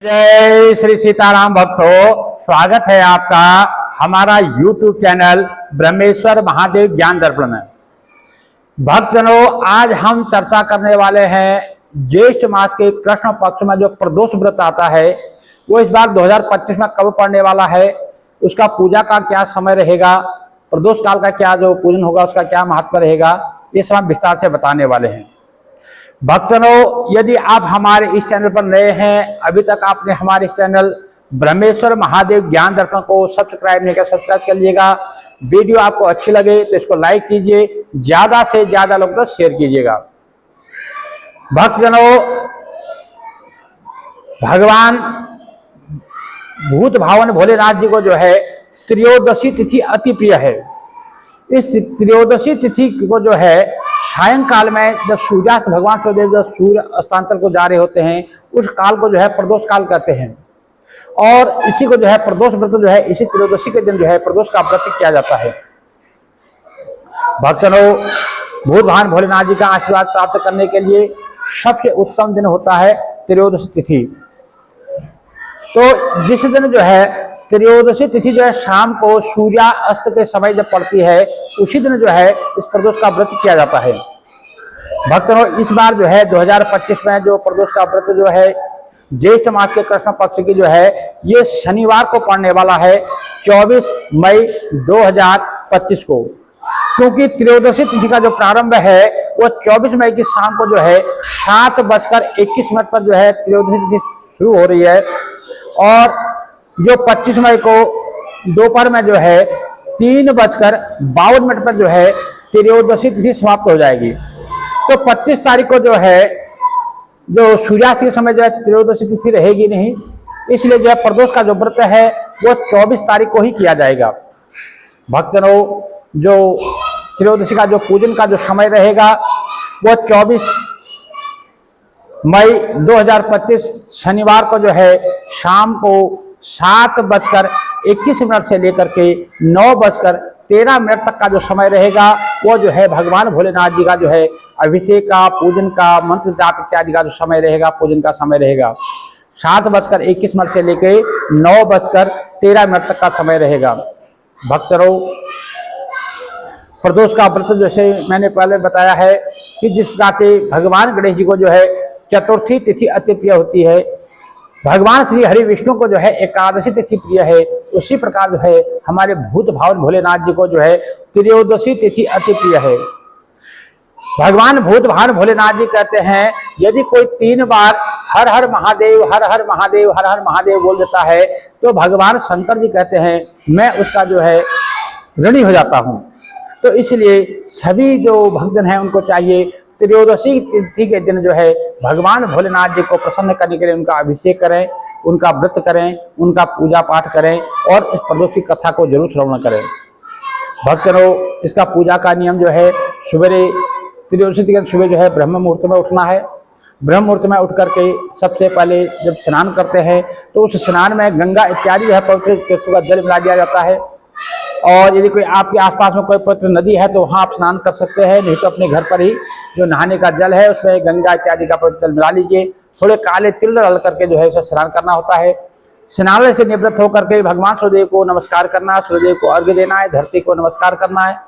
जय श्री सीताराम भक्तों, स्वागत है आपका हमारा YouTube चैनल ब्रह्मेश्वर महादेव ज्ञान दर्पण में। भक्तजनों, आज हम चर्चा करने वाले हैं ज्येष्ठ मास के कृष्ण पक्ष में जो प्रदोष व्रत आता है वो इस बार 2025 में कब पड़ने वाला है, उसका पूजा का क्या समय रहेगा, प्रदोष काल का क्या जो पूजन होगा उसका क्या महत्व रहेगा, ये सब हम विस्तार से बताने वाले हैं। भक्तजनों, यदि आप हमारे इस चैनल पर नए हैं, अभी तक आपने हमारे इस चैनल ब्रह्मेश्वर महादेव ज्ञान दर्पण को सब्सक्राइब नहीं किया, सब्सक्राइब कर लीजिएगा। वीडियो आपको अच्छी लगे तो इसको लाइक कीजिए, ज्यादा से ज्यादा लोगों को शेयर कीजिएगा। भक्तजनों, भगवान भूत भावन भोलेनाथ जी को जो है त्रयोदशी तिथि अति प्रिय है। इस त्रयोदशी तिथि को जो है सायंकाल में जब सूर्यास्त भगवान सूर्यदेव जब सूर्य अस्तांचल को जा रहे होते हैं उस काल को जो है प्रदोष काल कहते हैं। और इसी को जो है प्रदोष व्रत जो है इसी त्रयोदशी के दिन जो है प्रदोष का व्रत किया जाता है। भक्तों, भूत भावन भोलेनाथ जी का आशीर्वाद प्राप्त करने के लिए सबसे उत्तम दिन होता है त्रयोदशी तिथि। तो जिस दिन जो है त्रयोदशी तिथि जो है शाम को सूर्यास्त के समय जब पड़ती है उसी दिन जो है इस प्रदोष का व्रत किया जाता है। भक्तों, इस बार जो है 2025 में जो प्रदोष का व्रत जो है ज्येष्ठ मास के कृष्ण पक्ष की जो है ये शनिवार को पड़ने वाला है 24 मई 2025 को। क्योंकि त्रयोदशी तिथि का जो प्रारंभ है वो 24 मई की शाम को जो है 7:21 पर जो है त्रयोदशी तिथि शुरू हो रही है और जो 25 मई को दोपहर में जो है 3:52 पर जो है त्रयोदशी तिथि समाप्त हो जाएगी। तो 25 तारीख को जो है जो सूर्यास्त के समय जो है त्रयोदशी तिथि रहेगी नहीं, इसलिए जो है प्रदोष का जो व्रत है वो 24 तारीख को ही किया जाएगा। भक्तों, जो त्रयोदशी का जो पूजन का जो समय रहेगा वो 24 मई 2025 शनिवार को जो है शाम को 7:21 से लेकर के 9:13 तक का जो समय रहेगा वो जो है भगवान भोलेनाथ जी का जो है अभिषेक का, पूजन का, मंत्र जाप इत्यादि का जो समय रहेगा, पूजन का समय रहेगा। 7:21 से लेकर 9:13 तक का समय रहेगा। भक्तों, प्रदोष का व्रत जैसे मैंने पहले बताया है कि जिस प्रकार से भगवान गणेश जी को जो है चतुर्थी तिथि अति प्रिय होती है, भगवान श्री हरि विष्णु को जो है एकादशी तिथि प्रिय है, उसी प्रकार जो है हमारे भूत भावन भोलेनाथ जी को जो है त्रयोदशी तिथि अति प्रिय है। भगवान भूत भावन भोलेनाथ जी कहते हैं यदि कोई 3 बार हर हर महादेव हर हर महादेव हर हर महादेव बोल देता है तो भगवान शंकर जी कहते हैं मैं उसका जो है ऋणी हो जाता हूँ। तो इसलिए सभी जो भक्तजन हैं उनको चाहिए त्रयोदशी तिथि के दिन जो है भगवान भोलेनाथ जी को प्रसन्न करने के लिए उनका अभिषेक करें, उनका व्रत करें, उनका पूजा पाठ करें और इस प्रदोष की कथा को जरूर श्रवण करें। भक्तों, इसका पूजा का नियम जो है सवेरे त्रयोदशी के दिन सुबह जो है ब्रह्म मुहूर्त में उठना है। ब्रह्म मुहूर्त में उठ करके सबसे पहले जब स्नान करते हैं तो उस स्नान में गंगा इत्यादि जो है पवित्र तीर्थों का जल मिला दिया जाता है। और यदि कोई आपके आसपास में कोई पवित्र नदी है तो वहाँ आप स्नान कर सकते हैं, नहीं तो अपने घर पर ही जो नहाने का जल है उसमें गंगा इत्यादि का पवित्र जल मिला लीजिए। थोड़े काले तिल डाल करके जो है इसे स्नान करना होता है। स्नान से निवृत्त होकर के भगवान सूर्यदेव को नमस्कार करना है, सूर्यदेव को अर्घ्य देना है, धरती को नमस्कार करना है।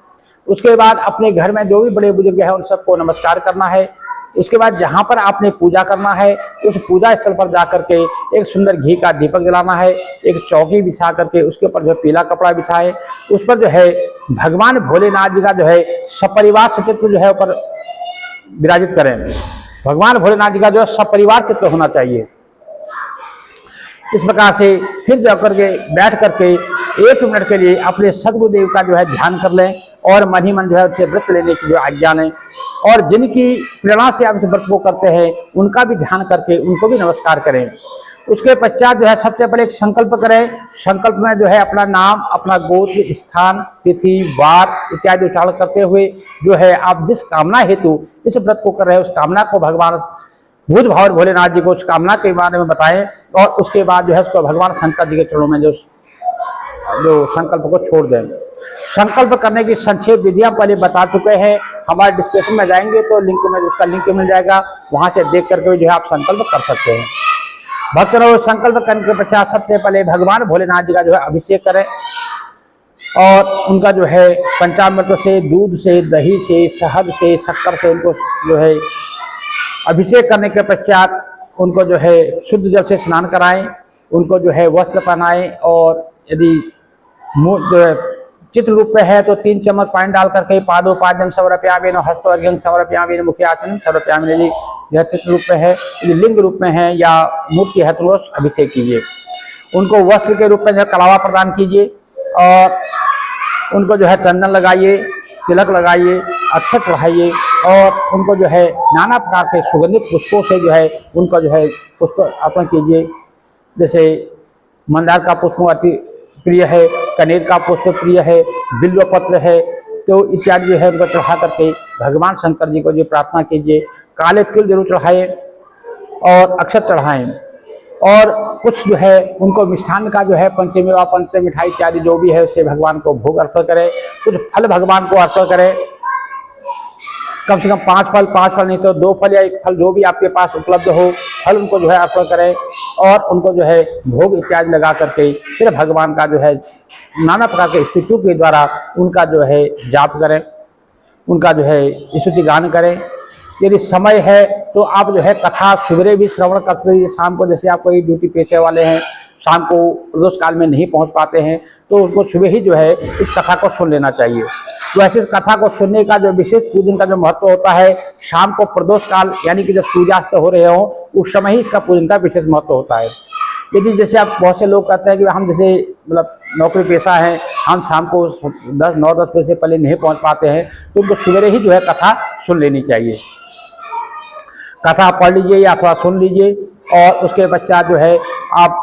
उसके बाद अपने घर में जो भी बड़े बुजुर्ग हैं उन सबको नमस्कार करना है। उसके बाद जहाँ पर आपने पूजा करना है उस पूजा स्थल पर जाकर के एक सुंदर घी का दीपक जलाना है, एक चौकी बिछा करके उसके ऊपर जो पीला कपड़ा बिछाए उस पर जो है भगवान भोलेनाथ जी का जो है सपरिवार चित्र जो है ऊपर विराजित करें। भगवान भोलेनाथ जी का जो है सपरिवार चित्र होना चाहिए। इस प्रकार से फिर जाकर के बैठ करके 1 मिनट के लिए अपने सदगुरुदेव का जो है ध्यान कर लें और मन ही मन जो है उससे व्रत लेने की जो आज्ञा लें। और जिनकी प्रेरणा से आप इस व्रत को करते हैं उनका भी ध्यान करके उनको भी नमस्कार करें। उसके पश्चात जो है सबसे पहले एक संकल्प करें। संकल्प में जो है अपना नाम, अपना गोत्र, स्थान, तिथि, वार इत्यादि उच्चारण करते हुए जो है आप जिस कामना हेतु इस व्रत को कर रहे हैं उस कामना को भगवान भूत भावन भोलेनाथ जी को उस कामना के बारे में बताएं और उसके बाद जो है उसको भगवान शंकर जी के चरणों में जो संकल्प को छोड़ दें। संकल्प करने की संक्षेप विधियां पहले बता चुके हैं, हमारे डिस्क्रिप्शन में जाएंगे तो लिंक में उसका लिंक मिल जाएगा, वहां से देख करके जो है आप संकल्प कर सकते हैं। भक्तों संकल्प करने के पश्चात सबसे पहले भगवान भोलेनाथ जी का जो है अभिषेक करें और उनका जो है पंचामृत से, दूध से, दही से, शहद से, शक्कर से उनको जो है अभिषेक करने के पश्चात उनको जो है शुद्ध जल से स्नान कराएं, उनको जो है वस्त्र पहनाएं और यदि जो है चित्र रूप में है तो 3 चम्मच पानी डाल करके पादोपाद्यम समर्पयामि, हस्तोर्घ्यं समर्पयामि, मुख्याचनं समर्पयामि। यदि यह चित्र रूप में है, यदि लिंग रूप में है या मूर्ति है तो अभिषेक कीजिए। उनको वस्त्र के रूप में जो है कलावा प्रदान कीजिए और उनको जो है चंदन लगाइए, तिलक लगाइए, अक्षत चढ़ाइए और उनको जो है नाना प्रकार के सुगंधित पुष्पों से जो है उनका जो है पुष्प अर्पण कीजिए। जैसे मंदार का पुष्प अति प्रिय है, कनेर का पुष्प प्रिय है, बिल्व पत्र है, तो इत्यादि जो है उनको चढ़ा करके भगवान शंकर जी को जो प्रार्थना कीजिए। काले तिल जरूर चढ़ाएं और अक्षत चढ़ाएं और कुछ जो है उनको मिष्ठान का जो है पंचमेवा, पंच मिठाई इत्यादि जो भी है उससे भगवान को भोग अर्पण करें। कुछ फल भगवान को अर्पण करें, कम से कम 5 फल नहीं तो 2 फल या 1 फल जो भी आपके पास उपलब्ध हो, फल उनको जो है अर्पण करें और उनको जो है भोग इत्यादि लगा करके फिर भगवान का जो है नाना प्रकार के स्तुतियों के द्वारा उनका जो है जाप करें, उनका जो है स्तुति गान करें। यदि समय है तो आप जो है कथा सुबह भी श्रवण कर सकते। शाम को जैसे आप कोई ड्यूटी पेशे वाले हैं, शाम को प्रदोष काल में नहीं पहुंच पाते हैं तो उनको सुबह ही जो है इस कथा को सुन लेना चाहिए। तो ऐसे इस कथा को सुनने का जो विशेष पूजन का जो महत्व होता है, शाम को प्रदोष काल यानी कि जब सूर्यास्त हो रहे हो उस समय ही इसका पूजन का विशेष महत्व होता है। यदि जैसे आप बहुत से लोग कहते हैं कि हम जैसे मतलब नौकरी पेशा है, हम शाम को 9-10 बजे से पहले नहीं पहुंच पाते हैं तो उनको सवेरे ही जो है कथा सुन लेनी चाहिए। कथा पढ़ लीजिए या थोड़ा सुन लीजिए और उसके पश्चात जो है आप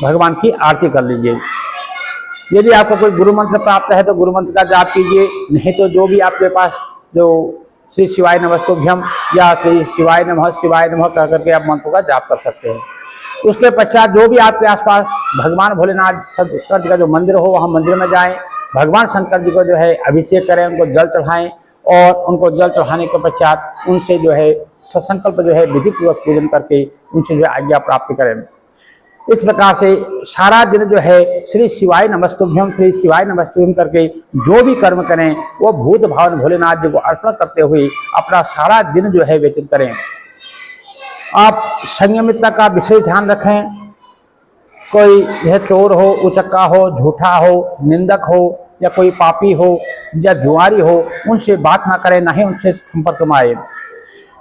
भगवान की आरती कर लीजिए। यदि आपको कोई गुरु मंत्र प्राप्त है तो गुरु मंत्र का जाप कीजिए, नहीं तो जो भी आपके पास जो श्री शिवाय नमस्तुभ्यम या श्री शिवाय नमः कह करके आप मंत्रों का जाप कर सकते हैं। उसके पश्चात जो भी आपके आसपास भगवान भोलेनाथ शंकर जी का जो मंदिर हो वहाँ मंदिर में जाएं, भगवान शंकर जी को जो है अभिषेक करें, उनको जल चढ़ाएं और उनको जल चढ़ाने के पश्चात उनसे जो है सत्संकल्प जो है विधि पूर्वक पूजन करके उनसे जो है आज्ञा प्राप्त करें। इस प्रकार से सारा दिन जो है श्री शिवाय नमस्तुभ्यम, श्री शिवाय नमस्तुभ्यम करके जो भी कर्म करें वो भूत भावन भोलेनाथ जी को अर्पण करते हुए अपना सारा दिन जो है व्यतीत करें। आप संयमितता का विशेष ध्यान रखें। कोई यह चोर हो, उचक्का हो, झूठा हो, निंदक हो या कोई पापी हो या जुआरी हो, उनसे बात ना करें, ना ही उनसे संपर्क में आए।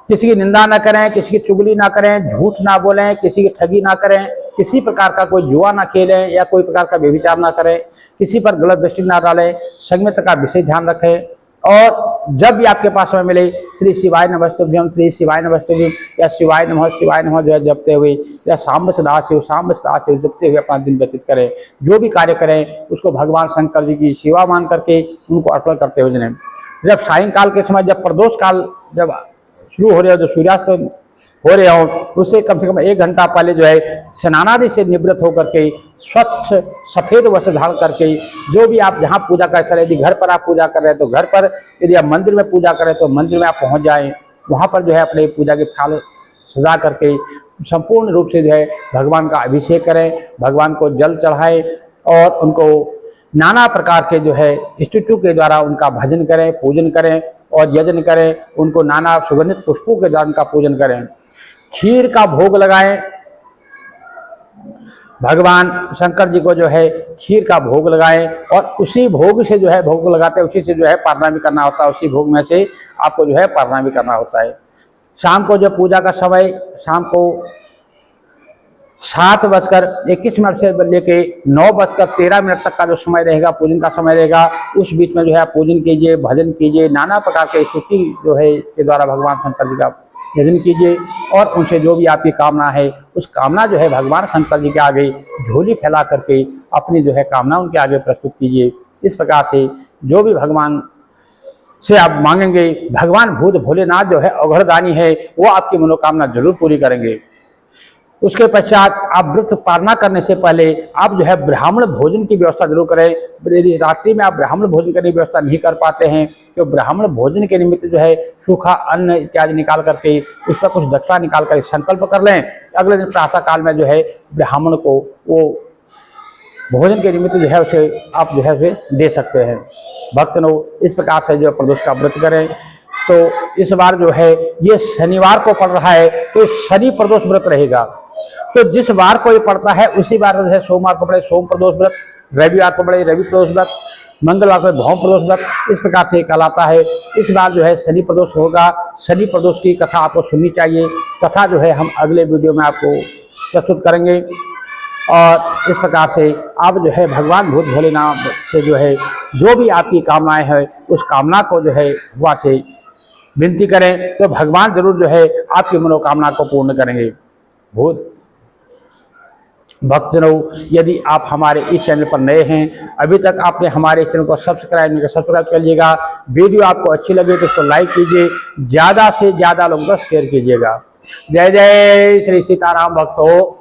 किसी की निंदा ना करें, किसी की चुगली ना करें, झूठ ना बोलें, किसी की ठगी ना करें, किसी प्रकार का कोई जुआ ना खेलें या कोई प्रकार का व्यभिचार ना करें, किसी पर गलत दृष्टि ना डालें, संयमित का विशेष ध्यान रखें। और जब भी आपके पास समय मिले श्री शिवाय नमस्तुभ्यम, श्री शिवाय नमस्तुभ्यम या शिवाय नमः जो है जपते हुए या शाम सदाशिव जपते हुए अपना दिन व्यतीत करें। जो भी कार्य करें उसको भगवान शंकर जी की सेवा मान करके उनको अर्पण करते हुए जनें। जब सायंकाल के समय, जब प्रदोष काल जब शुरू हो रहे हो, जो सूर्यास्त हो रहे हो, उससे कम से कम 1 घंटा पहले जो है स्नानादि से निवृत्त होकर के स्वच्छ सफेद वस्त्र धारण करके जो भी आप जहाँ पूजा कर रहे, यदि घर पर आप पूजा कर रहे हैं तो घर पर, यदि आप मंदिर में पूजा करें तो मंदिर में आप पहुँच जाएं। वहाँ पर जो है अपने पूजा के थाल सजा करके संपूर्ण रूप से जो है भगवान का अभिषेक करें, भगवान को जल चढ़ाएं और उनको नाना प्रकार के जो है स्तुतियों के द्वारा उनका भजन करें, पूजन करें और यजन करें। उनको नाना सुगंधित पुष्पों के द्वारा उनका पूजन करें। खीर का भोग लगाएं, भगवान शंकर जी को जो है खीर का भोग लगाएं और उसी भोग से जो है भोग लगाते हैं, उसी से जो है पारणा भी करना होता है, उसी भोग में से आपको जो है पारणा भी करना होता है। शाम को जो पूजा का समय, शाम को 7:21 से लेके 9:13 तक का जो समय रहेगा, पूजन का समय रहेगा, उस बीच में जो है आप पूजन कीजिए, भजन कीजिए, नाना प्रकार के स्तुति जो है के द्वारा भगवान शंकर जी का भजन कीजिए और उनसे जो भी आपकी कामना है उस कामना जो है भगवान शंकर जी के आगे झोली फैला करके अपनी जो है कामना उनके आगे प्रस्तुत कीजिए। इस प्रकार से जो भी भगवान से आप मांगेंगे, भगवान भूत भोलेनाथ जो है अघड़दानी है, वो आपकी मनोकामना जरूर पूरी करेंगे। उसके पश्चात आप व्रत पालना करने से पहले आप जो है ब्राह्मण भोजन की व्यवस्था जरूर करें। यदि रात्रि में आप ब्राह्मण भोजन करने की व्यवस्था नहीं कर पाते हैं तो ब्राह्मण भोजन के निमित्त जो है सूखा अन्न इत्यादि निकाल करके उस पर कुछ दक्षिणा निकाल कर संकल्प कर लें। अगले दिन प्रातः काल में जो है ब्राह्मण को वो भोजन के निमित्त जो है उसे आप जो है उसे दे सकते हैं। भक्तों, इस प्रकार से जो प्रदोष का व्रत करें। तो इस बार जो है ये शनिवार को पड़ रहा है तो शनि प्रदोष व्रत रहेगा। तो जिस बार को ये पड़ता है उसी बार जो है सोमवार को पड़े सोम प्रदोष व्रत, रविवार को पड़े रवि प्रदोष व्रत, मंगलवार को भौम प्रदोष व्रत, इस प्रकार से कहलाता है। इस बार जो है शनि प्रदोष होगा। शनि प्रदोष की कथा आपको सुननी चाहिए। कथा जो है हम अगले वीडियो में आपको प्रस्तुत करेंगे। और इस प्रकार से आप जो है भगवान भूत भोलेनाथ से जो है जो भी आपकी कामनाएं हैं उस कामना को जो है भगवान से विनती करें तो भगवान जरूर जो है आपकी मनोकामना को पूर्ण करेंगे। भूत भक्तों, यदि आप हमारे इस चैनल पर नए हैं, अभी तक आपने हमारे इस चैनल को सब्सक्राइब कर लीजिएगा। वीडियो आपको अच्छी लगे तो इसको लाइक कीजिए, ज़्यादा से ज़्यादा लोगों को शेयर कीजिएगा। जय जय श्री सीताराम भक्तों।